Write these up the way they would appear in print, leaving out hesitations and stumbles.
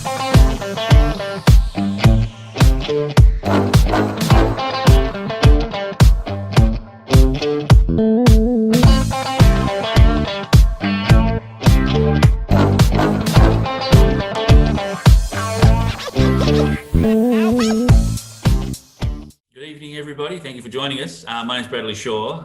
Thank you for joining us. My name's Bradley Shaw.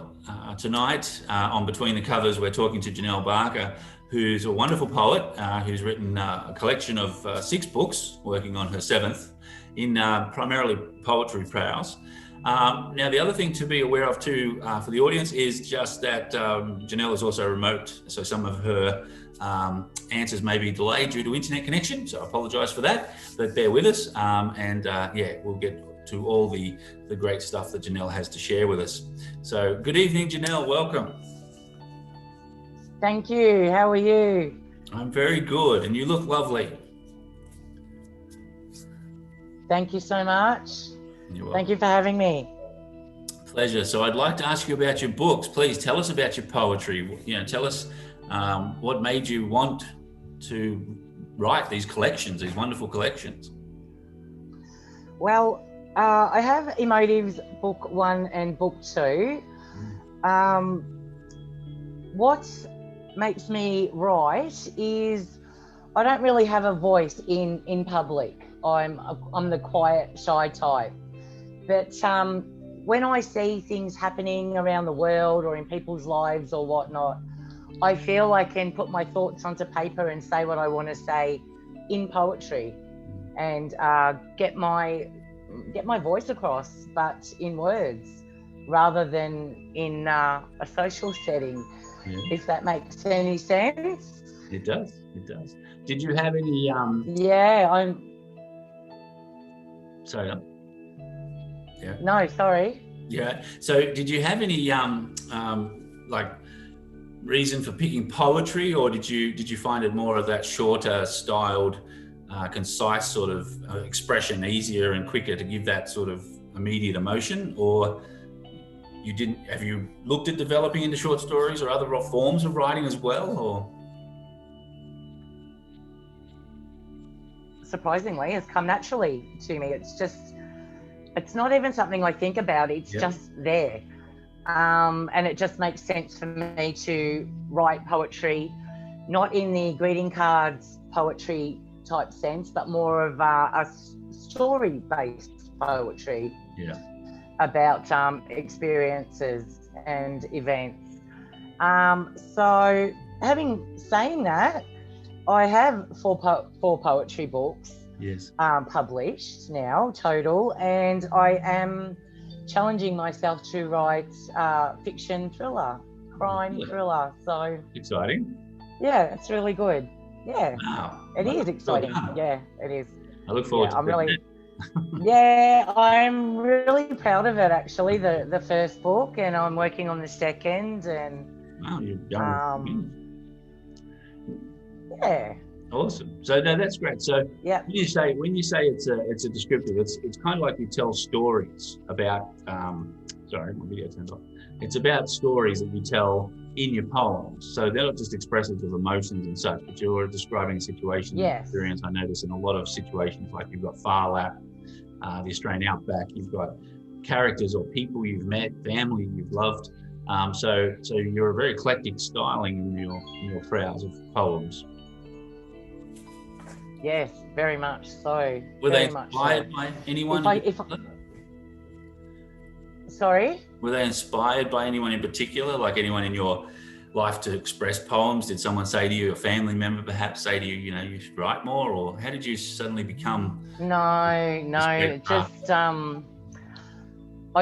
Tonight on Between the Covers, we're talking to Janelle Barker, who's a wonderful poet who's written a collection of 6 books, working on her 7th, in primarily poetry prose. Now, the other thing to be aware of too for the audience is just that Janelle is also remote, so some of her answers may be delayed due to internet connection, so I apologise for that, but bear with us, yeah, we'll get to all the great stuff that Janelle has to share with us. So good evening, Janelle, welcome. Thank you, how are you? I'm very good, and you look lovely. Thank you so much. You're welcome. Thank you for having me. Pleasure. So I'd like to ask you about your books. Please tell us about your poetry. Tell us what made you want to write these collections, these wonderful collections. Well, I have Emotives book 1 and book 2. What makes me write is I don't really have a voice in public. I'm the quiet, shy type. But when I see things happening around the world or in people's lives or whatnot, I feel I can put my thoughts onto paper and say what I want to say in poetry and get my voice across, but in words rather than in a social setting, if that makes any sense. It does. Did you have any sorry. Yeah. No, sorry. Yeah. So did you have any like reason for picking poetry, or did you find it more of that shorter styled concise sort of expression easier and quicker to give that sort of immediate emotion, or have you looked at developing into short stories or other forms of writing as well, or? Surprisingly, it's come naturally to me. It's not even something I think about, it's just there. And it just makes sense for me to write poetry, not in the greeting cards poetry type sense, but more of a story-based poetry about experiences and events. So having saying that, I have four poetry books published now, total, and I am challenging myself to write fiction thriller, crime thriller. So exciting. Yeah, it's really good. Yeah, wow. It is exciting. Yeah, it is. I look forward to it. I'm really proud of it, actually, the first book, and I'm working on the second, and wow, you've done yeah. Awesome. So no, that's great. So when you say it's a descriptive, it's kind of like you tell stories about sorry, my video turned off. It's about stories that you tell in your poems. So they're not just expressive of emotions and such, but you're describing a situation, experience. I notice in a lot of situations, like you've got Far Lap, the Australian Outback, you've got characters or people you've met, family you've loved. So you're a very eclectic styling in your prose of poems. Yes, very much so. Were they inspired by anyone? Sorry? Were they inspired by anyone in particular, like anyone in your life to express poems? Did someone say to you, a family member perhaps say to you, you should write more, or how did you suddenly become? No,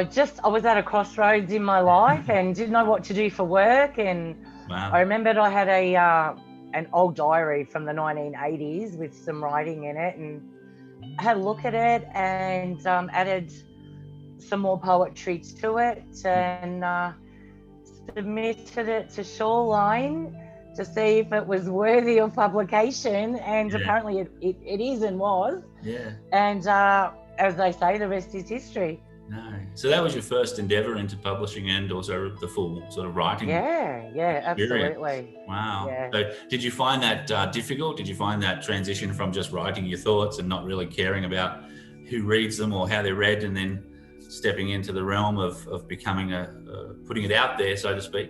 just I was at a crossroads in my life and didn't know what to do for work, and I remembered I had an old diary from the 1980s with some writing in it, and I had a look at it and added some more poetry to it, and submitted it to Shoreline to see if it was worthy of publication, and apparently it is and was. And as they say, the rest is history. No. So that was your first endeavor into publishing and also the full sort of writing. Yeah, experience. Absolutely. Wow. Yeah. So did you find that difficult? Did you find that transition from just writing your thoughts and not really caring about who reads them or how they're read, and then stepping into the realm of becoming putting it out there, so to speak?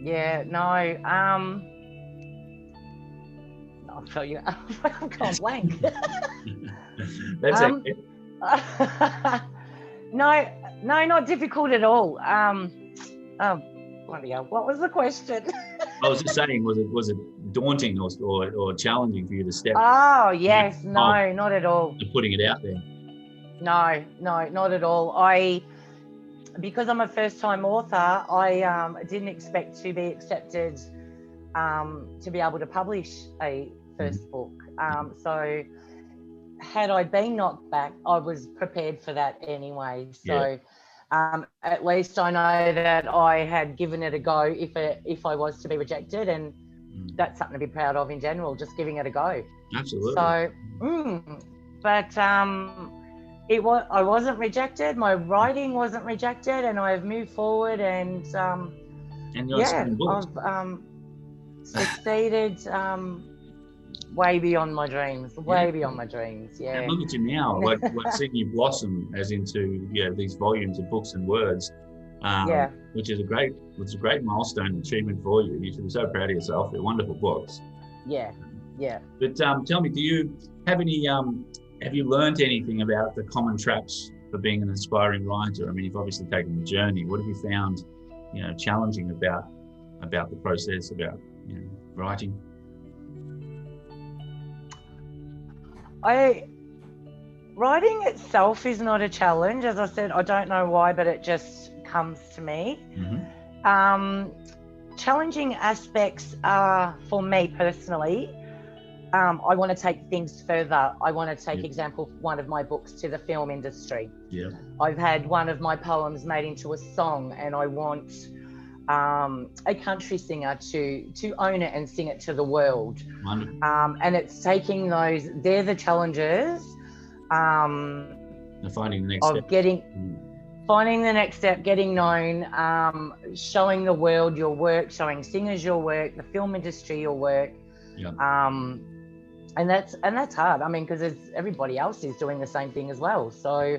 Yeah, no, I'll tell you, I've gone blank. That's okay. No, not difficult at all. Bloody hell, what was the question? I was just saying, was it daunting or challenging for you to step? Oh, yes, no, not at all. To putting it out there? No, not at all. Because I'm a first-time author, I didn't expect to be accepted to be able to publish a first book. So had I been knocked back, I was prepared for that anyway. So at least I know that I had given it a go if I was to be rejected, and that's something to be proud of in general, just giving it a go. Absolutely. So, but I wasn't rejected. My writing wasn't rejected, and I've moved forward, and I've succeeded way beyond my dreams. Beyond my dreams. Yeah. And look at you now, like seeing you blossom as into these volumes of books and words. Which is a great milestone achievement for you. You should be so proud of yourself. They're wonderful books. Yeah. But tell me, do you have any? Have you learned anything about the common traps for being an inspiring writer? I mean, you've obviously taken the journey. What have you found, challenging about the process, about writing? Writing itself is not a challenge. As I said, I don't know why, but it just comes to me. Challenging aspects are, for me personally, I want to take things further. I want to take example, one of my books to the film industry. I've had one of my poems made into a song, and I want a country singer to own it and sing it to the world. And it's taking those, they're the challenges finding the next step. Finding the next step, getting known, showing the world your work, showing singers your work, the film industry your work. And that's hard. I mean, because everybody else is doing the same thing as well. So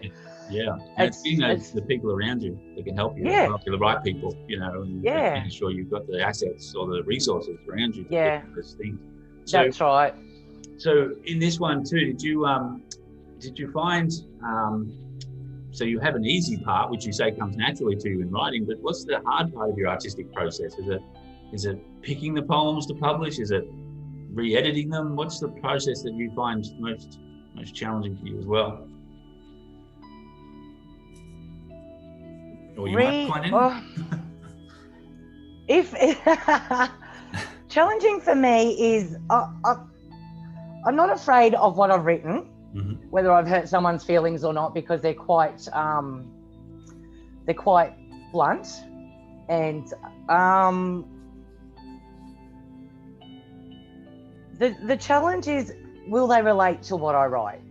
it's being the people around you that can help you. The right people, and making sure you've got the assets or the resources around you to get those things. So, that's right. So in this one too, did you find? So you have an easy part, which you say comes naturally to you in writing, but what's the hard part of your artistic process? Is it picking the poems to publish? Is it re-editing them? What's the process that you find most challenging for you as well? Or you might find challenging for me is I'm not afraid of what I've written. Whether I've hurt someone's feelings or not, because they're quite blunt, and the challenge is, will they relate to what I write?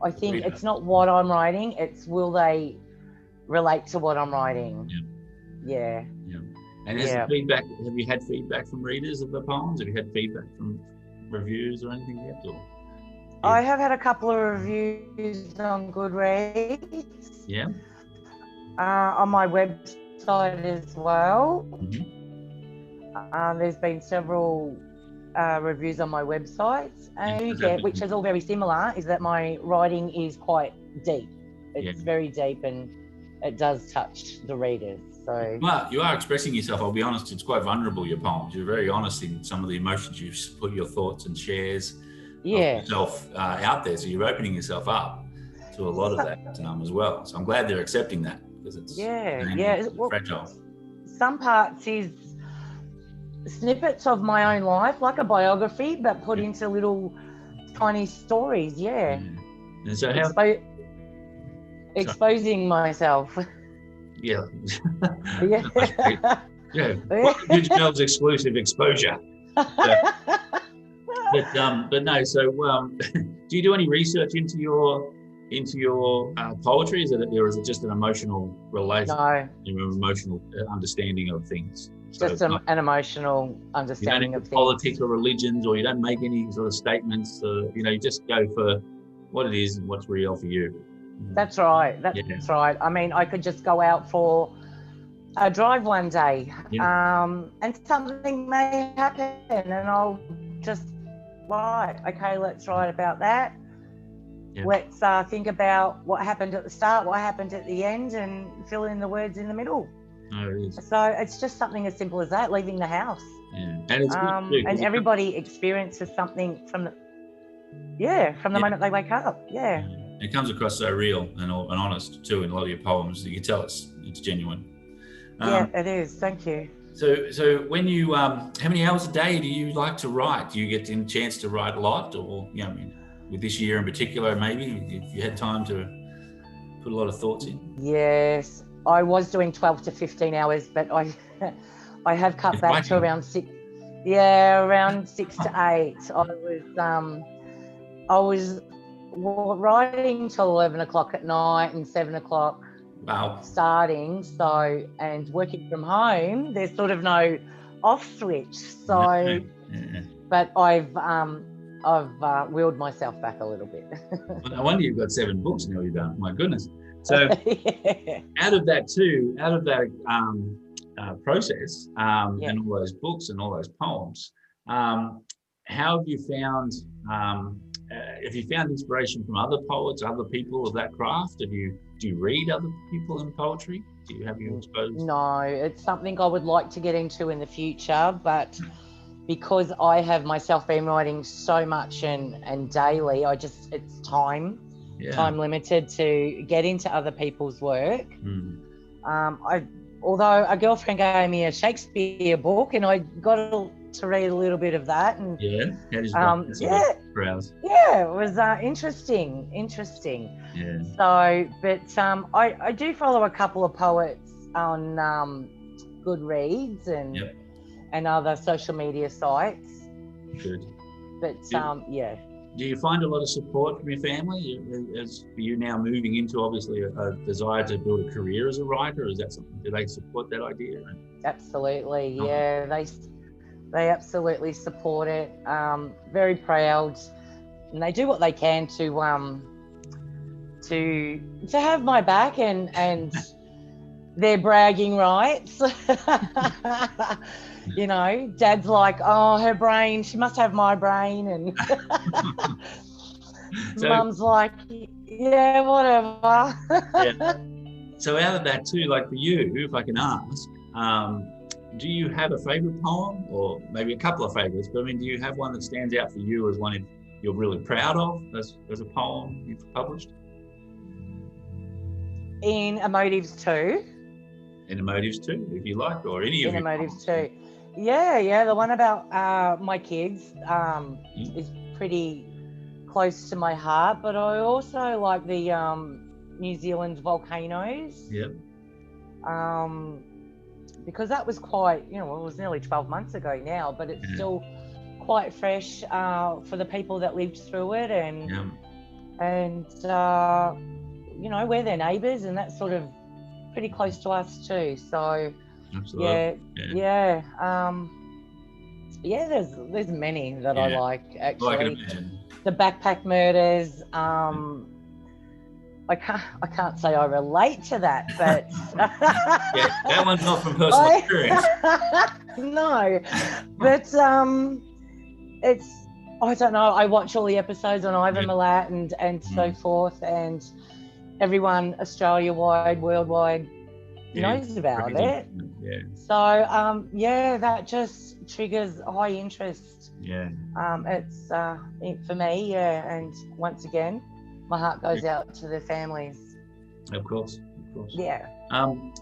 I think it's not what I'm writing, it's will they relate to what I'm writing. And has feedback, have you had feedback from readers of the poems? Have you had feedback from reviews or anything yet? I have had a couple of reviews on Goodreads. On my website as well. There's been several reviews on my website, and which is all very similar, is that my writing is quite deep. It's very deep, and it does touch the readers. So you are expressing yourself. I'll be honest, it's quite vulnerable, your poems. You're very honest in some of the emotions you put your thoughts and shares yourself out there, so you're opening yourself up to a lot of that as well. So I'm glad they're accepting that, because it's fragile. Some parts is snippets of my own life, like a biography, but put into little tiny stories. And so exposing myself. Welcome to Janelle's exclusive exposure. But no, so Do you do any research into your poetry? Is it just an emotional relation, an emotional understanding of things? Just an emotional understanding of things. Politics or religions, or you don't make any sort of statements. You just go for what it is and what's real for you. That's right. That's right. I mean, I could just go out for a drive one day, and something may happen, and I'll just write. Okay, let's write about that. Yeah. Let's think about what happened at the start, what happened at the end, and fill in the words in the middle. Oh, it is. So it's just something as simple as that, leaving the house. Yeah. And it's and everybody experiences something from the moment they wake up. Yeah. It comes across so real and honest too in a lot of your poems that you tell us it's genuine. Yeah, it is. Thank you. So when you, how many hours a day do you like to write? Do you get a chance to write a lot, or with this year in particular, maybe if you had time to put a lot of thoughts in? Yes, I was doing 12 to 15 hours, but I have cut back to around 6. Yeah, around 6 to 8. I was writing till 11 o'clock at night and 7 o'clock starting. So, and working from home, there's sort of no off switch. So, but I've wheeled myself back a little bit. Well, no wonder you've got 7 books nearly done. My goodness. So out of that process and all those books and all those poems, how have you found inspiration from other poets, other people of that craft? Do you read other people in poetry? Have you exposed? No, it's something I would like to get into in the future, but because I have myself been writing so much and daily, it's time limited to get into other people's work. Although a girlfriend gave me a Shakespeare book and I got to read a little bit of that, and it was interesting. Yeah. So, but I do follow a couple of poets on Goodreads and other social media sites. Good. But do you find a lot of support from your family as you now moving into obviously a desire to build a career as a writer? Is that something? Do they support that idea? Absolutely, yeah. They absolutely support it. Very proud, and they do what they can to have my back and their bragging rights. Dad's like, oh, her brain, she must have my brain, and Mum's like, yeah, whatever. So out of that too, like for you, if I can ask, do you have a favourite poem, or maybe a couple of favourites? But do you have one that stands out for you as one you're really proud of as a poem you've published? In Emotives too. In Emotives too, if you like, or any of in Emotives too. Yeah, the one about my kids is pretty close to my heart, but I also like the New Zealand volcanoes. Yep. Because that was quite, it was nearly 12 months ago now, but it's still quite fresh for the people that lived through it, and we're their neighbours, and that's sort of pretty close to us too. So absolutely. There's many that I like, actually. Well, I can imagine. The Backpack Murders. I can't say I relate to that, but that one's not from personal experience. No, but it's, I don't know. I watch all the episodes on Ivan Milat and so forth, and everyone Australia-wide, worldwide knows about it. Yeah. So that just triggers high interest. Yeah. It's for me, and once again, my heart goes out to the families. Of course. Yeah.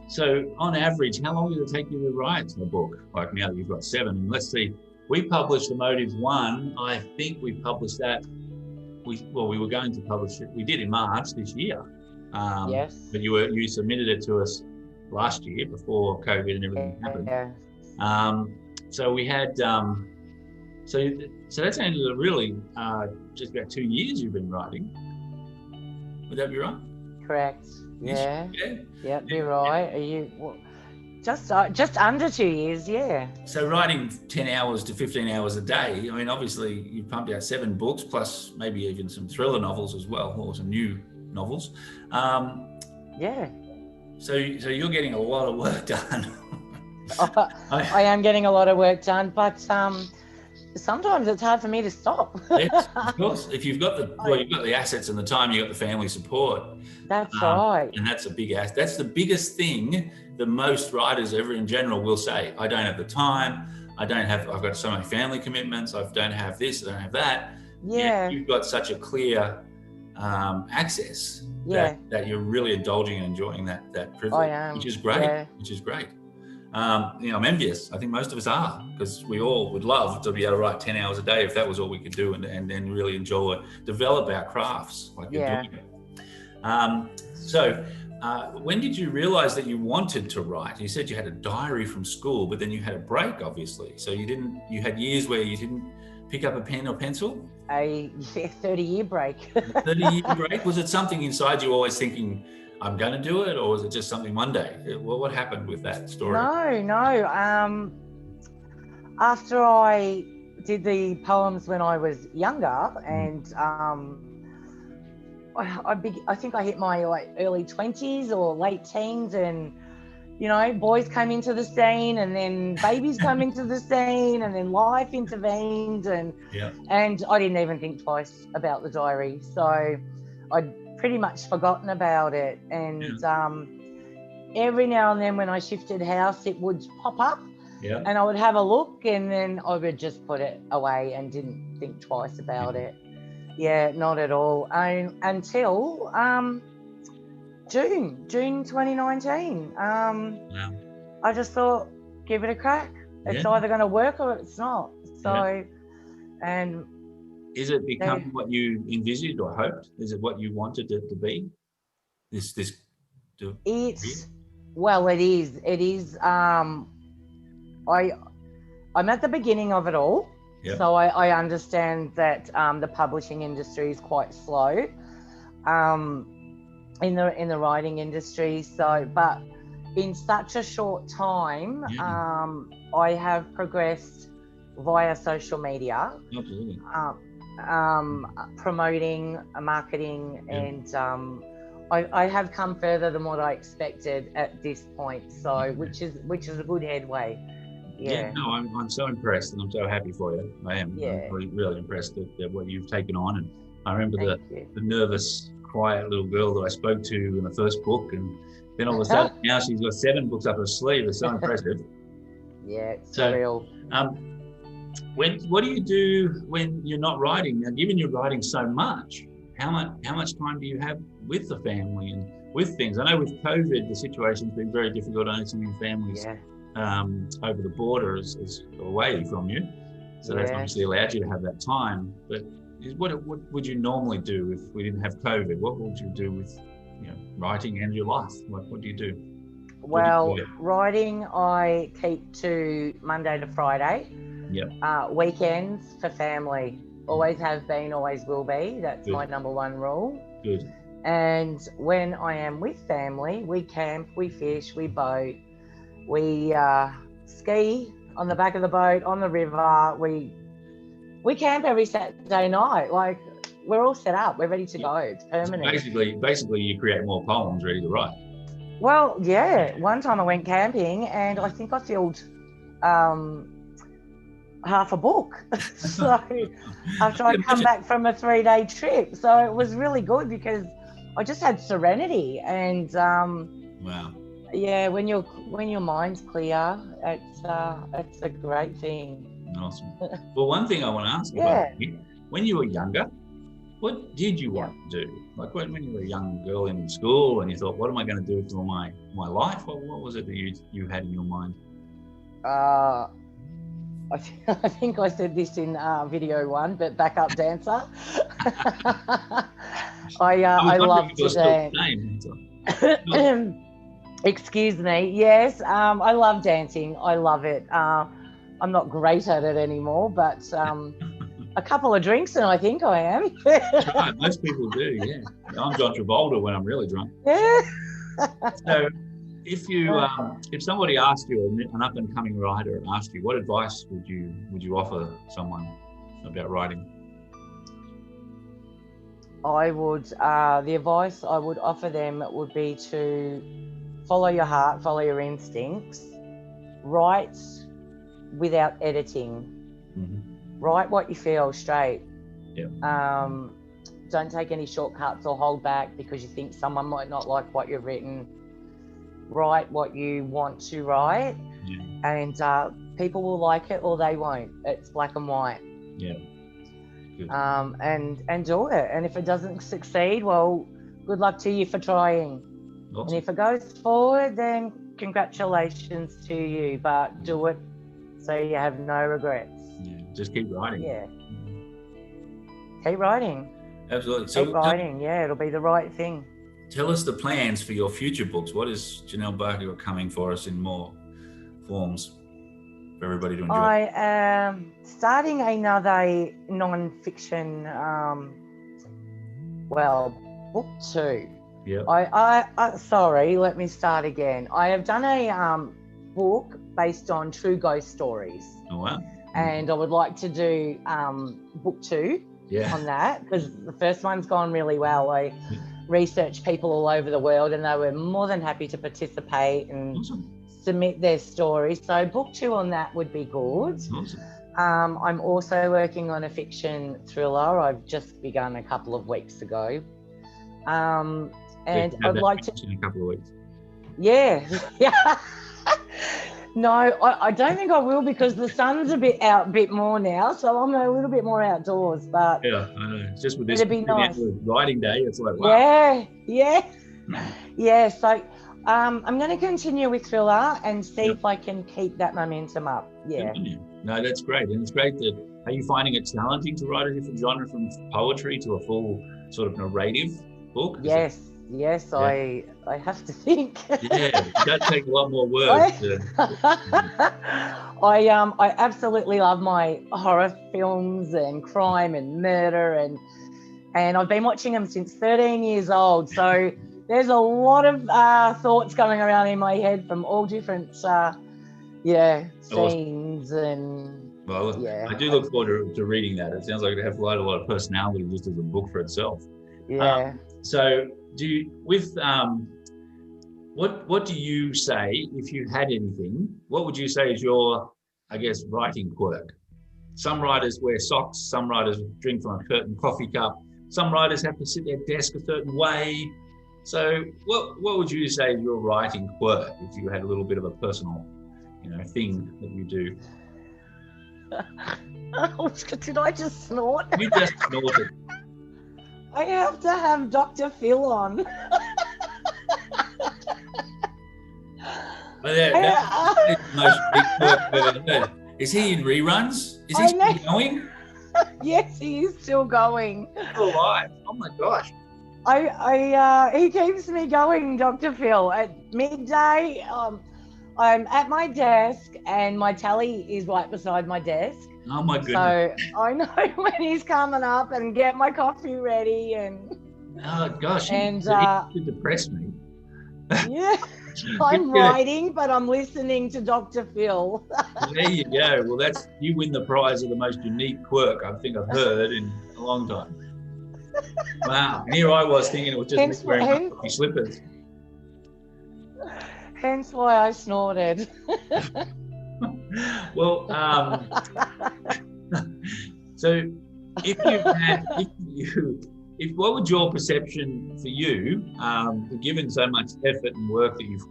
So on average, how long did it take you to write a book? Like now that you've got 7, and let's see, we published Emotive 1. I think we published that. We were going to publish it. We did in March this year. Yes. But you submitted it to us last year before COVID and everything happened. Yeah. So we had So that's only really just about 2 years you've been writing. Would that be right? Correct. Yeah. Yeah. Yeah, be right. Are you just under 2 years? Yeah. So writing 10 hours to 15 hours a day. I mean, obviously you pumped out 7 books plus maybe even some thriller novels as well, or some new novels. Yeah. So you're getting a lot of work done. I am getting a lot of work done, but sometimes it's hard for me to stop. Yes, of course. If you've got you've got the assets and the time, you've got the family support. That's right. And that's a big asset. That's the biggest thing that most writers ever in general will say. I don't have the time. I've got so many family commitments. I don't have this, I don't have that. Yeah. You've got such a clear access that you're really indulging and enjoying that privilege. I am. Which is great. Yeah. Which is great. I'm envious. I think most of us are, because we all would love to be able to write 10 hours a day if that was all we could do, and then really enjoy it, develop our crafts like you're doing it. So when did you realize that you wanted to write? You said you had a diary from school, but then you had a break, obviously. So you had years where you didn't pick up a pen or pencil? A 30-year break. A 30-year break? Was it something inside you always thinking, I'm going to do it, or was it just something one day? What happened with that story? No. After I did the poems when I was younger, and I think I hit my early 20s or late teens, and boys came into the scene, and then babies come into the scene, and then life intervened, and I didn't even think twice about the diary. So I'd pretty much forgotten about it, and every now and then when I shifted house, it would pop up, and I would have a look, and then I would just put it away and didn't think twice about it. Yeah, not at all. Until June 2019. I just thought, give it a crack. It's either going to work or it's not. So, and is it become what you envisaged or hoped? Is it what you wanted it to be? It is. It is. I'm at the beginning of it all. So I understand that the publishing industry is quite slow in the writing industry. So, but in such a short time, I have progressed via social media. Absolutely. Promoting, marketing, and I have come further than what I expected at this point. So, which is a good headway. No, I'm so impressed, and I'm so happy for you. I am. I'm really impressed at what you've taken on. And I remember the nervous, quiet little girl that I spoke to in the first book, and then all of a sudden now she's got 7 books up her sleeve. It's so impressive. It's real. What do you do when you're not writing? Now, given you're writing so much, how much time do you have with the family and with things? I know with COVID, the situation's been very difficult. I know so many families over the border is away from you, so that's obviously allowed you to have that time. But what would you normally do if we didn't have COVID? What would you do with writing and your life? What do you do? Well, writing I keep to Monday to Friday. Weekends for family. Always have been, always will be. That's my number one rule. Good. And when I am with family, we camp, we fish, we boat, we ski on the back of the boat, on the river. We camp every Saturday night. Like, we're all set up. We're ready to go. It's permanent. So basically, you create more poems ready to write. Well, one time I went camping and I think I filled half a book. So after I come back from a 3-day trip. So it was really good because I just had serenity and when your mind's clear, it's a great thing. Awesome. Well, one thing I want to ask about you, when you were younger, what did you want to do? Like when you were a young girl in school and you thought, what am I going to do for my life? What was it that you had in your mind? I think I said this in video 1, but backup dancer. I love to dance. Excuse me. Yes, I love dancing. I love it. I'm not great at it anymore, but a couple of drinks and I think I am. That's right. Most people do, yeah. I'm John Travolta when I'm really drunk. Yeah. So if somebody asked you, an up and coming writer asked you, what advice would you offer someone about writing? I would, the advice I would offer them would be to follow your heart, follow your instincts, write without editing. Mm-hmm. Write what you feel straight. Yeah. Don't take any shortcuts or hold back because you think someone might not like what you've written. Write what you want to write, and people will like it or they won't. It's black and white. Yeah. Good. And do it. And if it doesn't succeed, well, good luck to you for trying. Awesome. And if it goes forward, then congratulations to you. But do it so you have no regrets. Yeah. Just keep writing. Yeah. Keep writing. Absolutely. Keep writing. Yeah, it'll be the right thing. Tell us the plans for your future books. What is Janelle Barker coming for us in more forms for everybody to enjoy? I am starting another non-fiction, book 2. Yeah. Sorry, let me start again. I have done a book based on true ghost stories. Oh, wow. And I would like to do book 2 on that because the first one's gone really well. I researched people all over the world and they were more than happy to participate and submit their stories. So book 2 on that would be good. Awesome. I'm also working on a fiction thriller. I've just begun a couple of weeks ago. And I'd like to in a couple of weeks. Yeah. No, I don't think I will because the sun's a bit more now, so I'm a little bit more outdoors. But yeah, I know. Just with this nice. writing day, it's like wow. Yeah. So I'm going to continue with thriller and see if I can keep that momentum up. Yeah. No, that's great, and it's great that. Are you finding it challenging to write a different genre from poetry to a full sort of narrative book? Yes. I have to think. Yeah, it does take a lot more work. I absolutely love my horror films and crime and murder and I've been watching them since 13 years old. So there's a lot of thoughts going around in my head from all different scenes and. Well, I do look forward to reading that. It sounds like it has a lot of personality just as a book for itself. Yeah. So, what do you say if you had anything? What would you say is your, I guess, writing quirk? Some writers wear socks. Some writers drink from a curtain coffee cup. Some writers have to sit at their desk a certain way. So, what would you say is your writing quirk if you had a little bit of a personal, thing that you do? Oh, did I just snort? You just snorted. I have to have Dr. Phil on. That's the most big quirk I've ever heard. Is he in reruns? Is he still going? Yes, he is still going. Still alive. Oh my gosh. He keeps me going, Dr. Phil. At midday, I'm at my desk and my tally is right beside my desk. Oh my goodness. So I know when he's coming up and get my coffee ready and. Oh gosh. And he depressed me. Yeah. I'm writing, but I'm listening to Dr. Phil. Well, there you go. Well, you win the prize of the most unique quirk I think I've heard in a long time. Wow. And here I was thinking it was just me wearing coffee slippers. Hence why I snorted. Well, so what would your perception for you, given so much effort and work that you've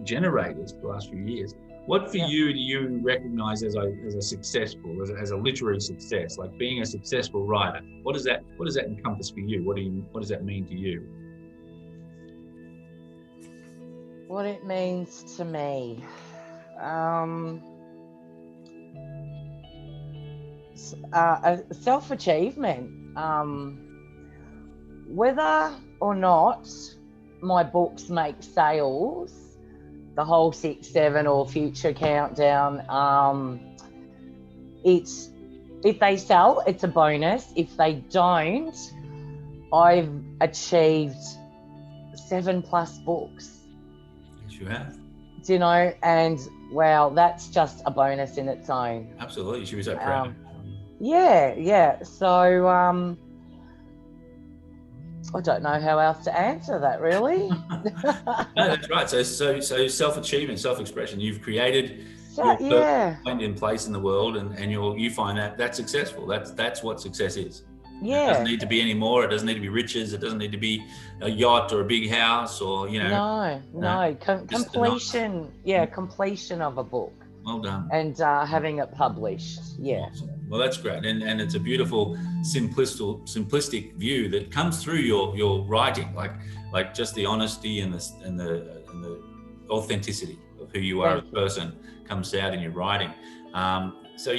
generated for the last few years, what for you do you recognize as a successful, as a literary success, like being a successful writer? What does that encompass for you? What does that mean to you? What it means to me. Self-achievement. Whether or not my books make sales, the whole 6, 7 or future countdown, it's, if they sell, it's a bonus. If they don't, I've achieved 7+ books. Yes, you have. Do you know? And wow, that's just a bonus in its own. Absolutely. You should be so proud. Yeah. So I don't know how else to answer that, really. No, that's right. So self-achievement, self-expression. You've created your point in place in the world, and you find that that's successful. That's what success is. Yeah. It doesn't need to be any more. It doesn't need to be riches. It doesn't need to be a yacht or a big house or, No. Completion. Yeah, completion of a book. Well done. And having it published. Yeah. Awesome. Well, that's great. And it's a beautiful, simplistic view that comes through your writing, like just the honesty and the authenticity of who you are as a person comes out in your writing. So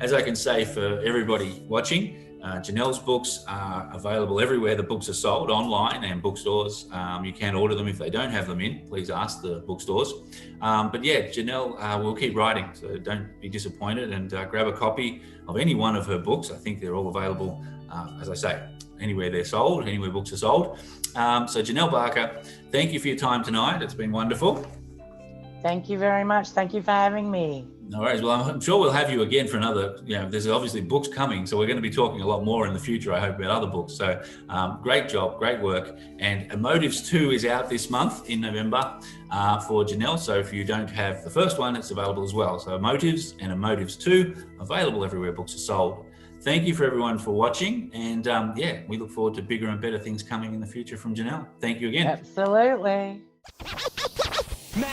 as I can say for everybody watching, Janelle's books are available everywhere the books are sold, online and bookstores. You can order them if they don't have them in. Please ask the bookstores. But yeah, Janelle will keep writing, so don't be disappointed, and grab a copy of any one of her books. I think they're all available, as I say, anywhere they're sold, anywhere books are sold. So Janelle Barker, thank you for your time tonight. It's been wonderful. Thank you very much. Thank you for having me. No worries. Well, I'm sure we'll have you again for another, there's obviously books coming, so we're going to be talking a lot more in the future, I hope, about other books. So great job, great work. And Emotives 2 is out this month in November for Janelle. So if you don't have the first one, it's available as well. So Emotives and Emotives 2, available everywhere books are sold. Thank you for everyone for watching. And we look forward to bigger and better things coming in the future from Janelle. Thank you again. Absolutely. Now.